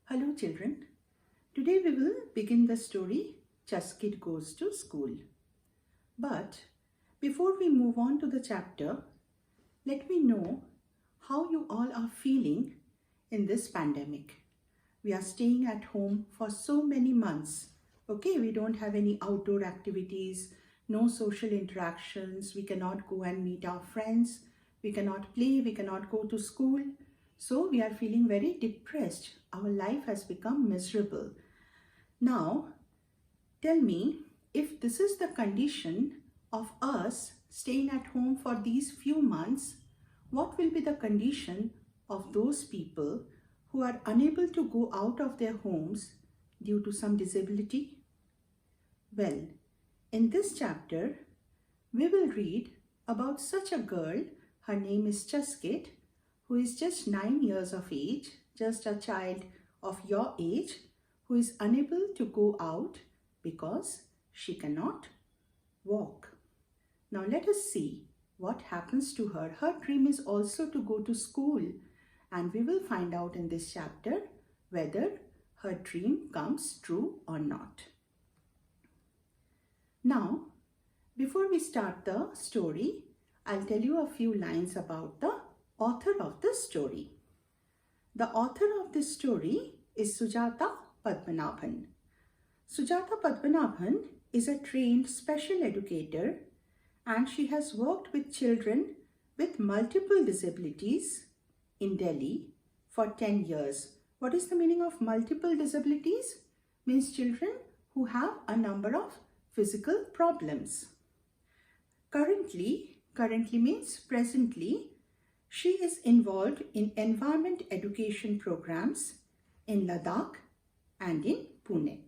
Hello children, today we will begin the story Chuskit Goes to School. But before we move on to the chapter, let me know how you all are feeling in this pandemic. We are staying at home for so many months. Okay, we don't have any outdoor activities, no social interactions, we cannot go and meet our friends, we cannot play, we cannot go to school. So we are feeling very depressed. Our life has become miserable. Now, tell me, if this is the condition of us staying at home for these few months, what will be the condition of those people who are unable to go out of their homes due to some disability? Well, in this chapter, we will read about such a girl. Her name is Chuskit, who is just 9 years of age, just a child of your age, who is unable to go out because she cannot walk. Now let us see what happens to her. Her dream is also to go to school, and we will find out in this chapter whether her dream comes true or not. Now, before we start the story, I'll tell you a few lines about the author of the story. The author of this story is Sujata Padmanabhan. Sujata Padmanabhan is a trained special educator, and she has worked with children with multiple disabilities in Delhi for 10 years. What is the meaning of multiple disabilities? Means children who have a number of physical problems. Currently means presently, she is involved in environment education programs in Ladakh and in Pune.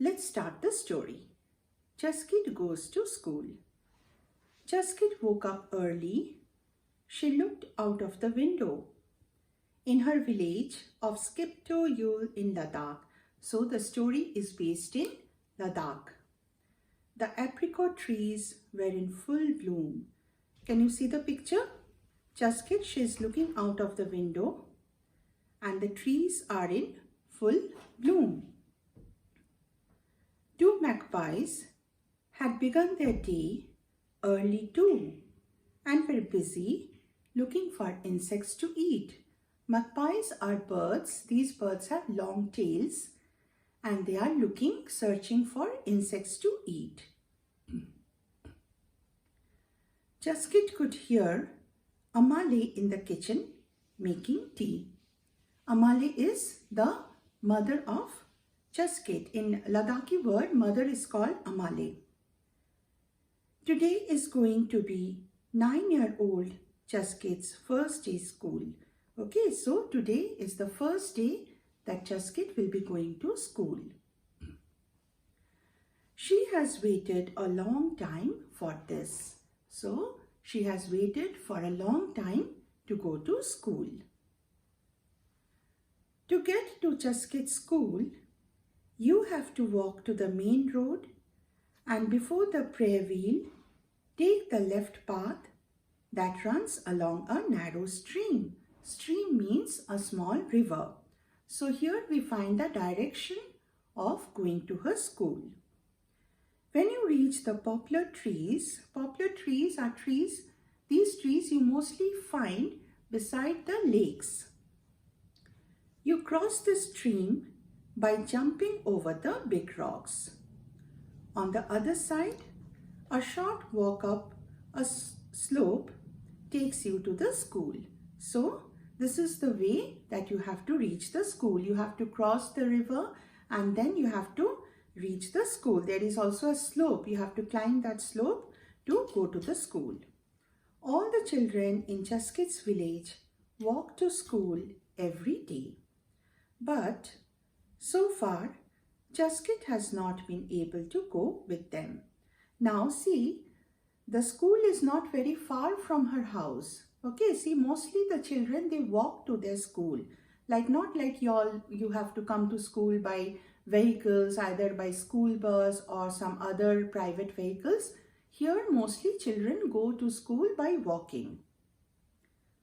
Let's start the story. Chuskit goes to school. Chuskit woke up early. She looked out of the window. In her village of Skipto in Ladakh. So the story is based in Ladakh. The apricot trees were in full bloom. Can you see the picture? Chuskit, she is looking out of the window and the trees are in full bloom. Two magpies had begun their day early too and were busy looking for insects to eat. Magpies are birds. These birds have long tails and they are searching for insects to eat. Chuskit could hear Amale in the kitchen making tea. Amale is the mother of Chuskit. In Ladakhi word, mother is called Amale. Today is going to be 9-year-old Chuskit's first day school. Okay, so today is the first day that Chuskit will be going to school. She has waited a long time for this. So, she has waited for a long time to go to school. To get to Chuskit's school, you have to walk to the main road and before the prayer wheel, take the left path that runs along a narrow stream. Stream means a small river. So here we find the direction of going to her school. When you reach the poplar trees are trees, these trees you mostly find beside the lakes. You cross the stream by jumping over the big rocks. On the other side, a short walk up a slope takes you to the school. So, this is the way that you have to reach the school. You have to cross the river and then you have to reach the school. There is also a slope. You have to climb that slope to go to the school. All the children in Chuskit's village walk to school every day. But so far, Chuskit has not been able to go with them. Now see, the school is not very far from her house. Okay, see, mostly the children, they walk to their school. Not like you have to come to school by vehicles, either by school bus or some other private vehicles. Here, mostly children go to school by walking.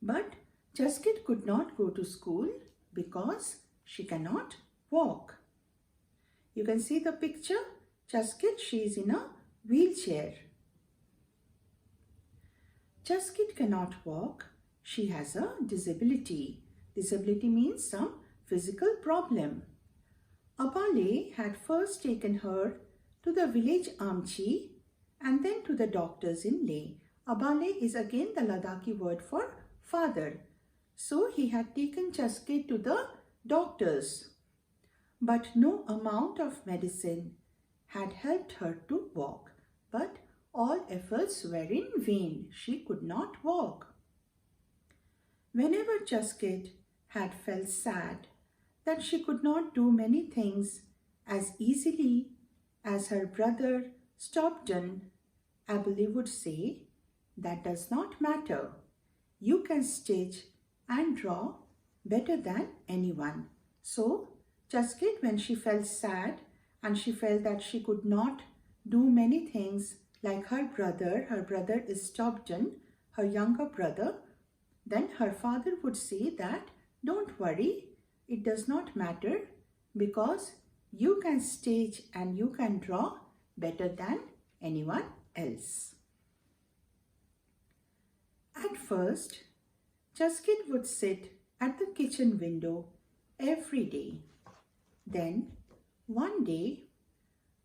But Chuskit could not go to school because she cannot walk. You can see the picture. Chuskit, she is in a wheelchair. Chuskit cannot walk. She has a disability. Disability means some physical problem. Abale had first taken her to the village Amchi and then to the doctors in Leh. Abale is again the Ladakhi word for father. So he had taken Chuskit to the doctors. But no amount of medicine had helped her to walk. But all efforts were in vain. She could not walk. Whenever Chuskit had felt sad that she could not do many things as easily as her brother Stopton, Abale would say, "That does not matter. You can stitch and draw better than anyone." So, Chuskit, when she felt sad and she felt that she could not do many things like her brother is Stopton, her younger brother, then her father would say that, "Don't worry, it does not matter because you can stitch and you can draw better than anyone else." At first, Chuskit would sit at the kitchen window every day. Then, one day,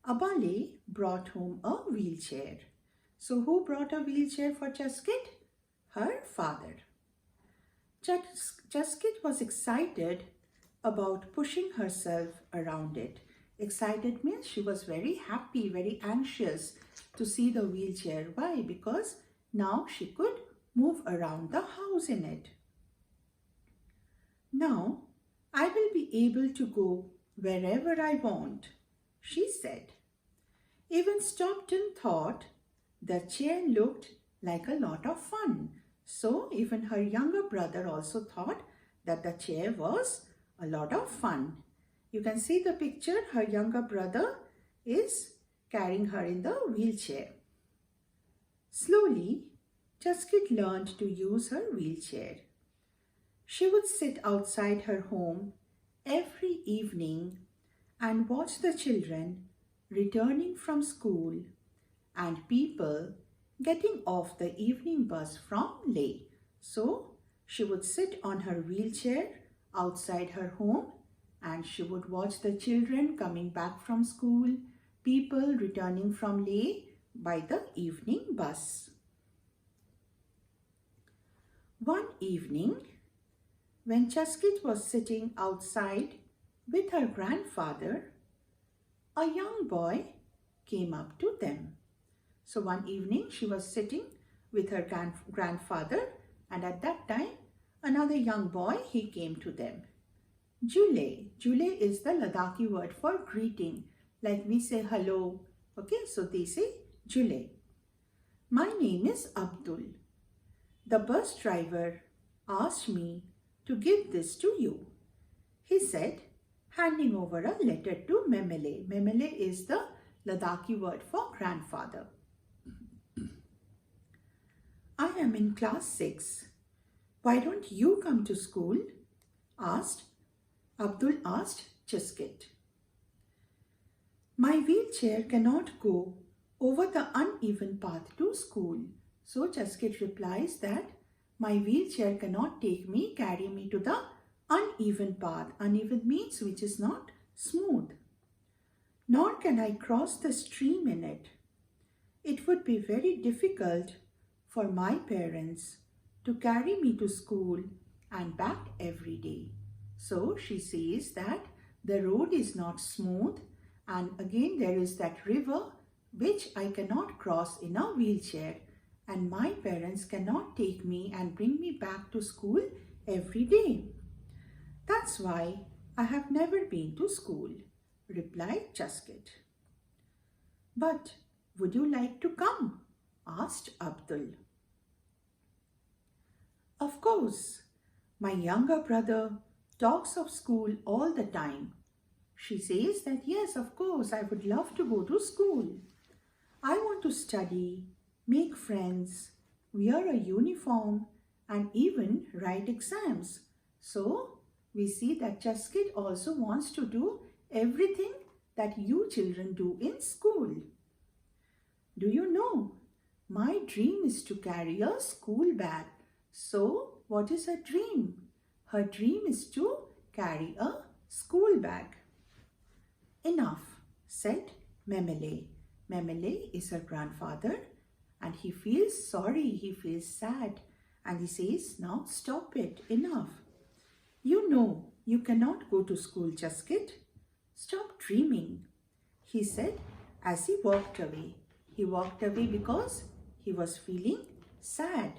Abale brought home a wheelchair. So, who brought a wheelchair for Chuskit? Her father. Chuskit was excited about pushing herself around it. Excited means she was very happy, very anxious to see the wheelchair. Why? Because now she could move around the house in it. "Now I will be able to go wherever I want," she said. Even Stopton thought the chair looked like a lot of fun. So even her younger brother also thought that the chair was a lot of fun. You can see the picture. Her younger brother is carrying her in the wheelchair. Slowly, Chuskit learned to use her wheelchair. She would sit outside her home every evening and watch the children returning from school and people getting off the evening bus from Leh. So she would sit on her wheelchair outside her home and she would watch the children coming back from school, people returning from Leh by the evening bus. One evening, when Chuskit was sitting outside with her grandfather, a young boy came up to them. So one evening she was sitting with her grandfather, and at that time another young boy, he came to them. Jule. Jule is the Ladakhi word for greeting. Like we say hello. Okay, so they say Jule. "My name is Abdul. The bus driver asked me to give this to you," he said, handing over a letter to Memele. Memele is the Ladakhi word for grandfather. "I am in class 6. Why don't you come to school?" Abdul asked Chuskit. "My wheelchair cannot go over the uneven path to school." So Chuskit replies that my wheelchair cannot carry me to the uneven path. Uneven means which is not smooth. "Nor can I cross the stream in it. It would be very difficult for my parents to carry me to school and back every day." So she says that the road is not smooth, and again there is that river which I cannot cross in a wheelchair, and my parents cannot take me and bring me back to school every day. That's why I have never been to school, replied Chuskit. But would you like to come? Asked Abdul. Of course, my younger brother talks of school all the time. She says that yes, of course, I would love to go to school. I want to study, make friends, wear a uniform and even write exams. So we see that Chuskit also wants to do everything that you children do in school. Do you know? My dream is to carry a school bag. So what is her dream? Her dream is to carry a school bag. Enough, said Memele. Memele is her grandfather and he feels sorry, he feels sad, and he says, now stop it, enough. You know you cannot go to school, Chuskit. Stop dreaming, he said as he walked away. He walked away because he was feeling sad.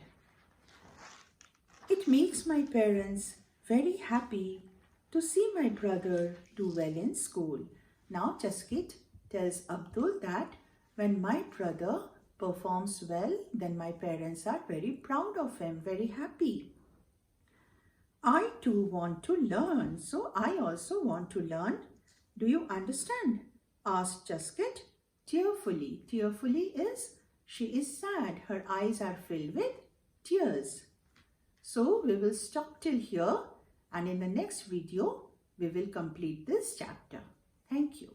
It makes my parents very happy to see my brother do well in school. Now Chuskit tells Abdul that when my brother performs well, then my parents are very proud of him, very happy. I too want to learn, so I also want to learn. Do you understand? Asked Chuskit tearfully. Tearfully is she is sad. Her eyes are filled with tears. So we will stop till here, and in the next video we will complete this chapter. Thank you.